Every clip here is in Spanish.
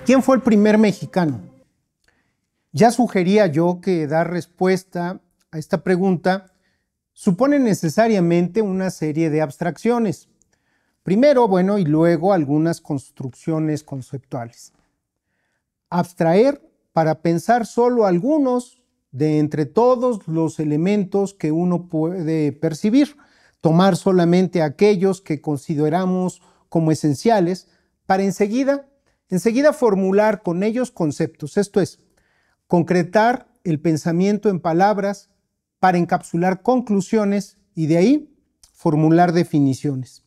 ¿Quién fue el primer mexicano? Ya sugería yo que dar respuesta a esta pregunta supone necesariamente una serie de abstracciones. Primero, bueno, y luego algunas construcciones conceptuales. Abstraer para pensar solo algunos de entre todos los elementos que uno puede percibir, tomar solamente aquellos que consideramos como esenciales para enseguida formular con ellos conceptos, esto es, concretar el pensamiento en palabras para encapsular conclusiones y de ahí formular definiciones.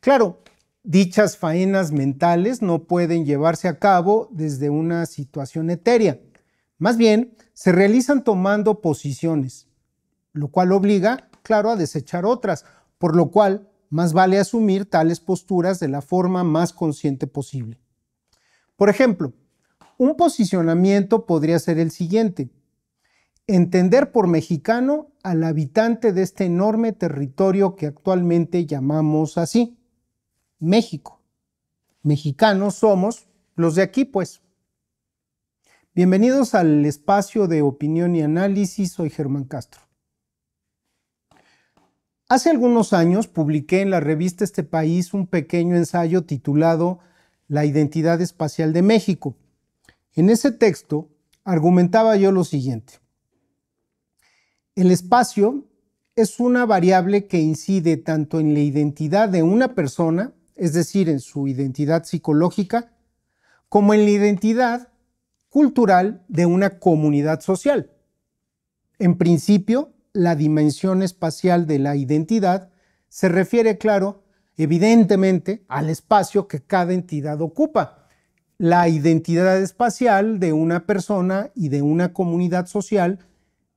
Claro, dichas faenas mentales no pueden llevarse a cabo desde una situación etérea, más bien se realizan tomando posiciones, lo cual obliga, claro, a desechar otras, por lo cual más vale asumir tales posturas de la forma más consciente posible. Por ejemplo, un posicionamiento podría ser el siguiente: entender por mexicano al habitante de este enorme territorio que actualmente llamamos así, México. Mexicanos somos los de aquí, pues. Bienvenidos al espacio de opinión y análisis, soy Germán Castro. Hace algunos años publiqué en la revista Este País un pequeño ensayo titulado La identidad espacial de México. En ese texto argumentaba yo lo siguiente: el espacio es una variable que incide tanto en la identidad de una persona, es decir, en su identidad psicológica, como en la identidad cultural de una comunidad social. En principio, la dimensión espacial de la identidad se refiere, claro, evidentemente, al espacio que cada entidad ocupa. La identidad espacial de una persona y de una comunidad social,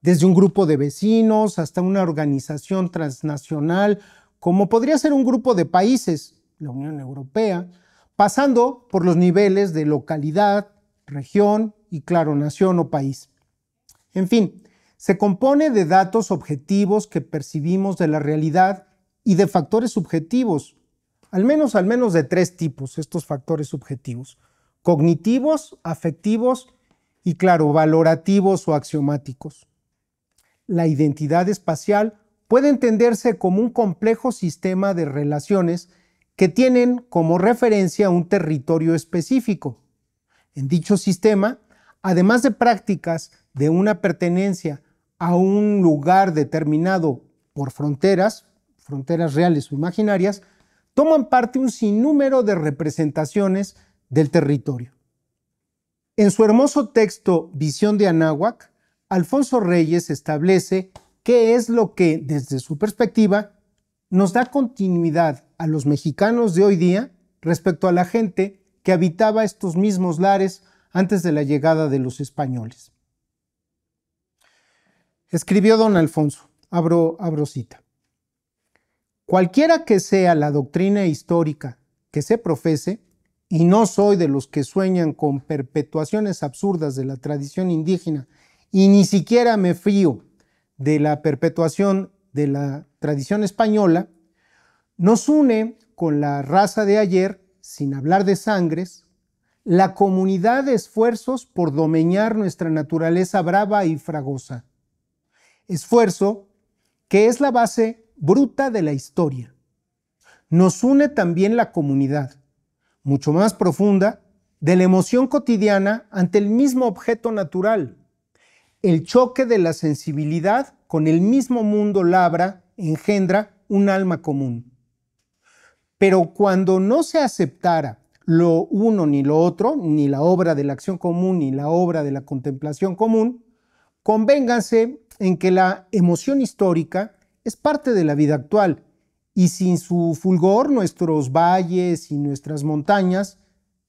desde un grupo de vecinos hasta una organización transnacional, como podría ser un grupo de países, la Unión Europea, pasando por los niveles de localidad, región y, claro, nación o país. En fin, se compone de datos objetivos que percibimos de la realidad y de factores subjetivos, al menos de tres tipos estos factores subjetivos: cognitivos, afectivos y, claro, valorativos o axiomáticos. La identidad espacial puede entenderse como un complejo sistema de relaciones que tienen como referencia un territorio específico. En dicho sistema, además de prácticas de una pertenencia a un lugar determinado por fronteras reales o imaginarias, toman parte un sinnúmero de representaciones del territorio. En su hermoso texto Visión de Anáhuac, Alfonso Reyes establece qué es lo que, desde su perspectiva, nos da continuidad a los mexicanos de hoy día respecto a la gente que habitaba estos mismos lares antes de la llegada de los españoles. Escribió don Alfonso, abro cita: cualquiera que sea la doctrina histórica que se profese, y no soy de los que sueñan con perpetuaciones absurdas de la tradición indígena, y ni siquiera me fío de la perpetuación de la tradición española, nos une con la raza de ayer, sin hablar de sangres, la comunidad de esfuerzos por domeñar nuestra naturaleza brava y fragosa. Esfuerzo que es la base bruta de la historia. Nos une también la comunidad, mucho más profunda, de la emoción cotidiana ante el mismo objeto natural. El choque de la sensibilidad con el mismo mundo labra, engendra un alma común. Pero cuando no se aceptara lo uno ni lo otro, ni la obra de la acción común ni la obra de la contemplación común, convénganse en que la emoción histórica es parte de la vida actual, y sin su fulgor nuestros valles y nuestras montañas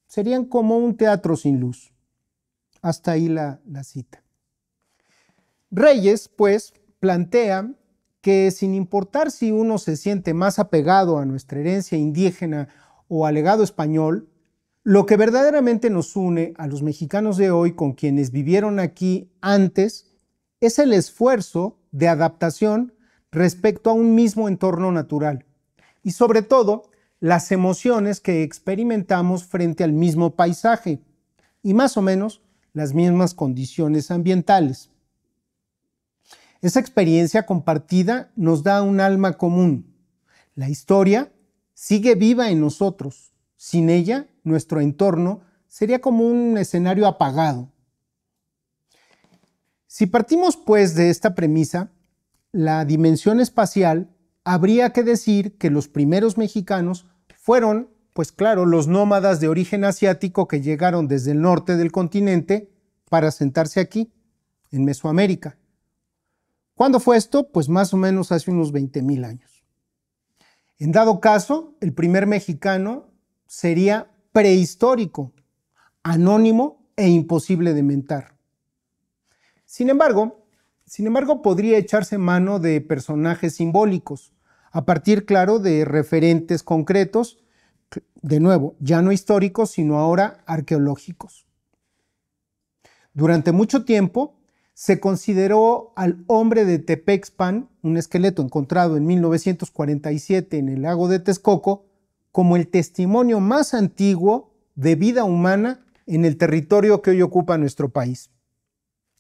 serían como un teatro sin luz. Hasta ahí la cita. Reyes, pues, plantea que sin importar si uno se siente más apegado a nuestra herencia indígena o al legado español, lo que verdaderamente nos une a los mexicanos de hoy con quienes vivieron aquí antes es el esfuerzo de adaptación respecto a un mismo entorno natural y sobre todo las emociones que experimentamos frente al mismo paisaje y más o menos las mismas condiciones ambientales. Esa experiencia compartida nos da un alma común. La historia sigue viva en nosotros. Sin ella, nuestro entorno sería como un escenario apagado. Si partimos pues de esta premisa, la dimensión espacial, habría que decir que los primeros mexicanos fueron, pues claro, los nómadas de origen asiático que llegaron desde el norte del continente para asentarse aquí, en Mesoamérica. ¿Cuándo fue esto? Pues más o menos hace unos 20,000 años. En dado caso, el primer mexicano sería prehistórico, anónimo e imposible de mentar. Sin embargo, podría echarse mano de personajes simbólicos, a partir, claro, de referentes concretos, de nuevo, ya no históricos, sino ahora arqueológicos. Durante mucho tiempo se consideró al hombre de Tepexpan, un esqueleto encontrado en 1947 en el lago de Texcoco, como el testimonio más antiguo de vida humana en el territorio que hoy ocupa nuestro país.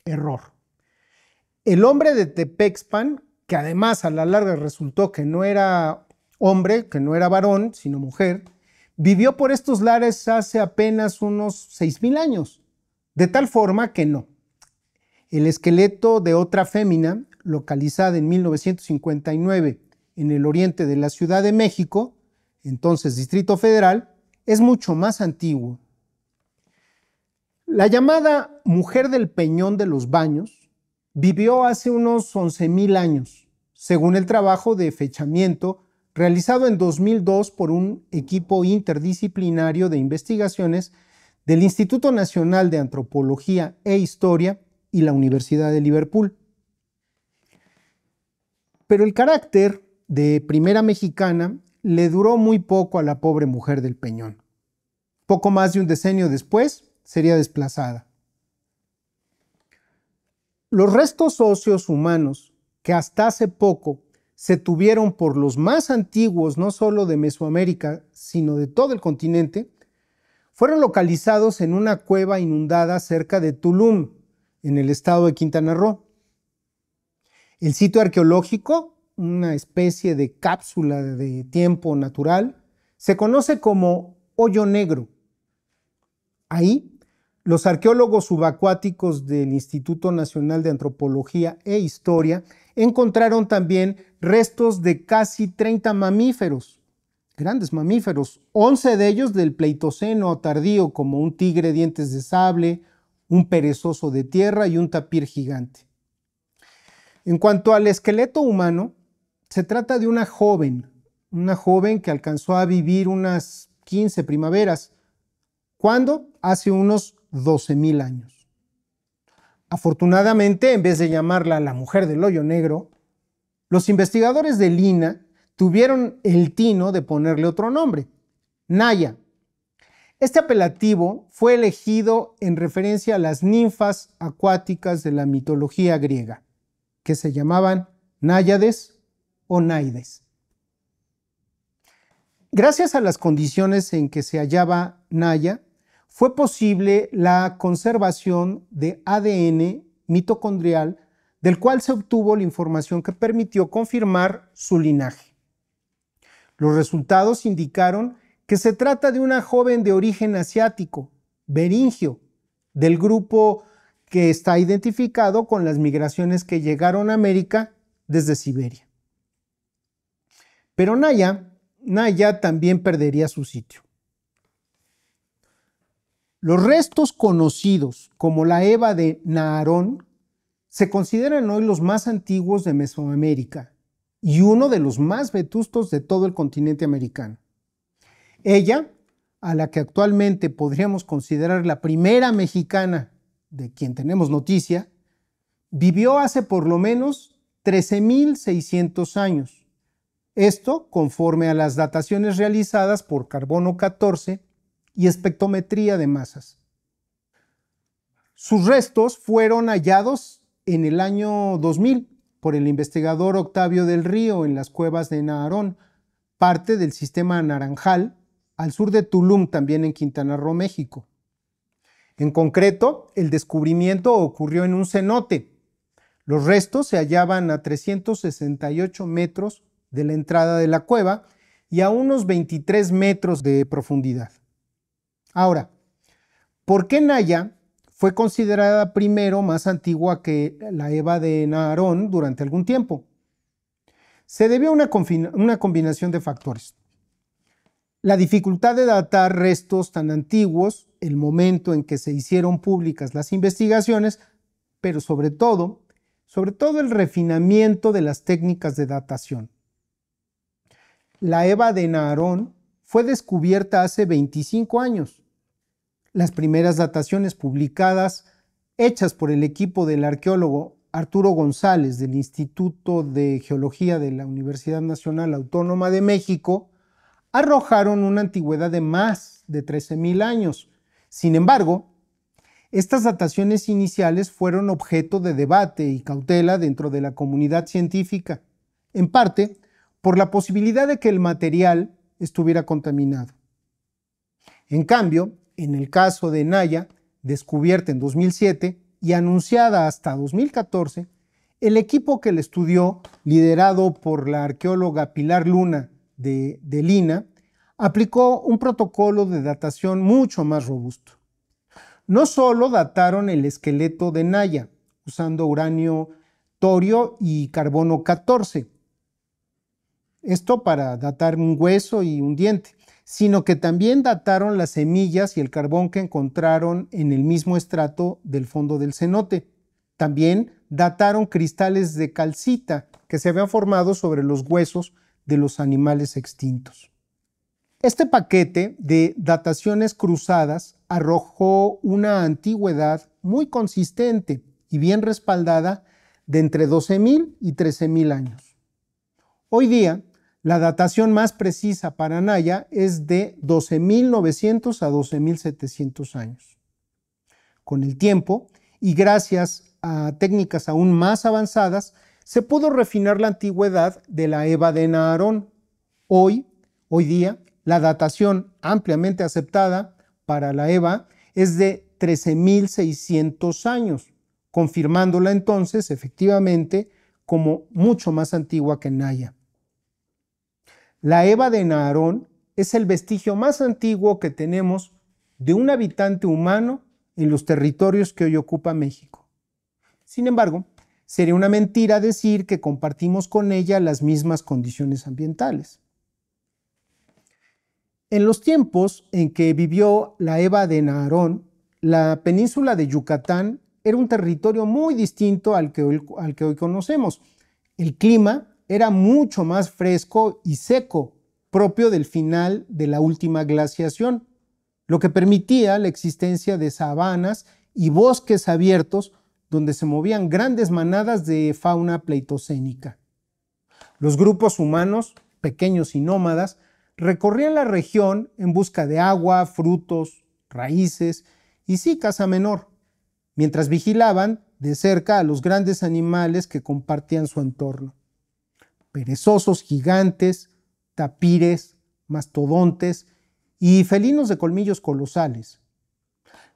Error. El hombre de Tepexpan, que además a la larga resultó que no era hombre, que no era varón, sino mujer, vivió por estos lares hace apenas unos 6,000 años, de tal forma que no. El esqueleto de otra fémina, localizada en 1959 en el oriente de la Ciudad de México, entonces Distrito Federal, es mucho más antiguo. La llamada Mujer del Peñón de los Baños vivió hace unos 11,000 años, según el trabajo de fechamiento realizado en 2002 por un equipo interdisciplinario de investigaciones del Instituto Nacional de Antropología e Historia y la Universidad de Liverpool. Pero el carácter de primera mexicana le duró muy poco a la pobre Mujer del Peñón. Poco más de un decenio después sería desplazada. Los restos óseos humanos que hasta hace poco se tuvieron por los más antiguos no solo de Mesoamérica, sino de todo el continente, fueron localizados en una cueva inundada cerca de Tulum, en el estado de Quintana Roo. El sitio arqueológico, una especie de cápsula de tiempo natural, se conoce como Hoyo Negro. Ahí, los arqueólogos subacuáticos del Instituto Nacional de Antropología e Historia encontraron también restos de casi 30 mamíferos, grandes mamíferos, 11 de ellos del Pleistoceno tardío, como un tigre dientes de sable, un perezoso de tierra y un tapir gigante. En cuanto al esqueleto humano, se trata de una joven que alcanzó a vivir unas 15 primaveras. ¿Cuándo? Hace unos 12,000 años. Afortunadamente, en vez de llamarla la Mujer del Hoyo Negro, los investigadores de Lina tuvieron el tino de ponerle otro nombre, Naya. Este apelativo fue elegido en referencia a las ninfas acuáticas de la mitología griega, que se llamaban Náyades o Naides. Gracias a las condiciones en que se hallaba Naya, fue posible la conservación de ADN mitocondrial, del cual se obtuvo la información que permitió confirmar su linaje. Los resultados indicaron que se trata de una joven de origen asiático, beringio, del grupo que está identificado con las migraciones que llegaron a América desde Siberia. Pero Naya también perdería su sitio. Los restos conocidos como la Eva de Naharón se consideran hoy los más antiguos de Mesoamérica y uno de los más vetustos de todo el continente americano. Ella, a la que actualmente podríamos considerar la primera mexicana de quien tenemos noticia, vivió hace por lo menos 13,600 años. Esto conforme a las dataciones realizadas por carbono 14 y espectrometría de masas. Sus restos fueron hallados en el año 2000 por el investigador Octavio del Río en las cuevas de Naharón, parte del sistema Naranjal, al sur de Tulum, también en Quintana Roo, México. En concreto, el descubrimiento ocurrió en un cenote. Los restos se hallaban a 368 metros de la entrada de la cueva y a unos 23 metros de profundidad. Ahora, ¿por qué Naya fue considerada primero más antigua que la Eva de Naharón durante algún tiempo? Se debió a una combinación de factores. La dificultad de datar restos tan antiguos, el momento en que se hicieron públicas las investigaciones, pero sobre todo el refinamiento de las técnicas de datación. La Eva de Naharón fue descubierta hace 25 años. Las primeras dataciones publicadas, hechas por el equipo del arqueólogo Arturo González del Instituto de Geología de la Universidad Nacional Autónoma de México, arrojaron una antigüedad de más de 13,000 años. Sin embargo, estas dataciones iniciales fueron objeto de debate y cautela dentro de la comunidad científica, en parte por la posibilidad de que el material estuviera contaminado. En cambio, en el caso de Naya, descubierta en 2007 y anunciada hasta 2014, el equipo que la estudió, liderado por la arqueóloga Pilar Luna de Lina, aplicó un protocolo de datación mucho más robusto. No solo dataron el esqueleto de Naya, usando uranio, torio y carbono 14, esto para datar un hueso y un diente, sino que también dataron las semillas y el carbón que encontraron en el mismo estrato del fondo del cenote. También dataron cristales de calcita que se habían formado sobre los huesos de los animales extintos. Este paquete de dataciones cruzadas arrojó una antigüedad muy consistente y bien respaldada de entre 12,000 y 13,000 años. Hoy día, la datación más precisa para Naya es de 12,900 a 12,700 años. Con el tiempo, y gracias a técnicas aún más avanzadas, se pudo refinar la antigüedad de la Eva de Naharón. Hoy día, la datación ampliamente aceptada para la Eva es de 13,600 años, confirmándola entonces efectivamente como mucho más antigua que Naya. La Eva de Naharón es el vestigio más antiguo que tenemos de un habitante humano en los territorios que hoy ocupa México. Sin embargo, sería una mentira decir que compartimos con ella las mismas condiciones ambientales. En los tiempos en que vivió la Eva de Naharón, la península de Yucatán era un territorio muy distinto al que hoy conocemos. El clima era mucho más fresco y seco, propio del final de la última glaciación, lo que permitía la existencia de sabanas y bosques abiertos donde se movían grandes manadas de fauna pleistocénica. Los grupos humanos, pequeños y nómadas, recorrían la región en busca de agua, frutos, raíces y sí caza menor, mientras vigilaban de cerca a los grandes animales que compartían su entorno. Perezosos gigantes, tapires, mastodontes y felinos de colmillos colosales.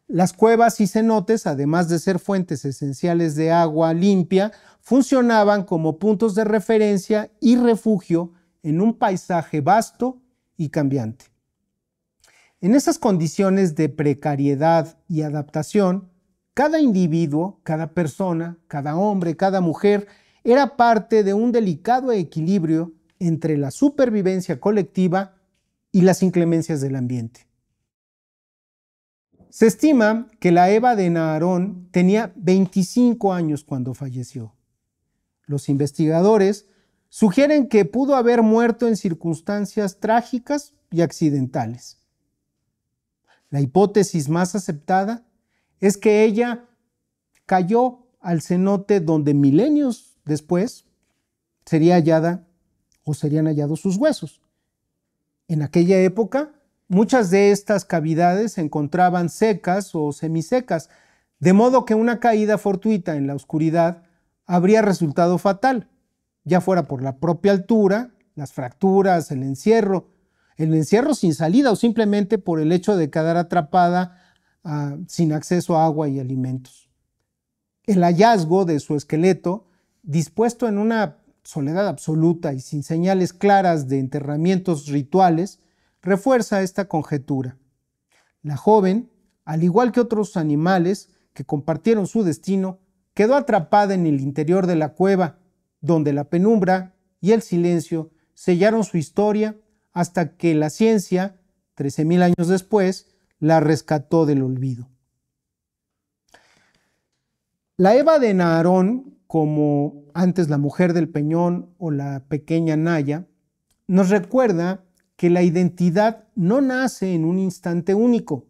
Las cuevas y cenotes, además de ser fuentes esenciales de agua limpia, funcionaban como puntos de referencia y refugio en un paisaje vasto y cambiante. En esas condiciones de precariedad y adaptación, cada individuo, cada persona, cada hombre, cada mujer, era parte de un delicado equilibrio entre la supervivencia colectiva y las inclemencias del ambiente. Se estima que la Eva de Naharón tenía 25 años cuando falleció. Los investigadores sugieren que pudo haber muerto en circunstancias trágicas y accidentales. La hipótesis más aceptada es que ella cayó al cenote donde milenios después serían hallados sus huesos. En aquella época, muchas de estas cavidades se encontraban secas o semisecas, de modo que una caída fortuita en la oscuridad habría resultado fatal, ya fuera por la propia altura, las fracturas, el encierro sin salida o simplemente por el hecho de quedar atrapada sin acceso a agua y alimentos. El hallazgo de su esqueleto, dispuesto en una soledad absoluta y sin señales claras de enterramientos rituales, refuerza esta conjetura. La joven, al igual que otros animales que compartieron su destino, quedó atrapada en el interior de la cueva, donde la penumbra y el silencio sellaron su historia hasta que la ciencia, 13,000 años después, la rescató del olvido. La Eva de Naharón, como antes la mujer del Peñón o la pequeña Naya, nos recuerda que la identidad no nace en un instante único,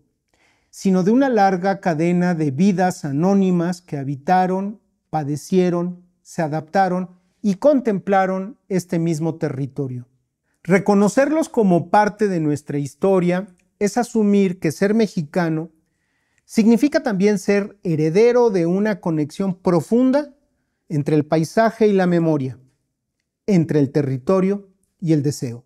sino de una larga cadena de vidas anónimas que habitaron, padecieron, se adaptaron y contemplaron este mismo territorio. Reconocerlos como parte de nuestra historia es asumir que ser mexicano significa también ser heredero de una conexión profunda entre el paisaje y la memoria, entre el territorio y el deseo.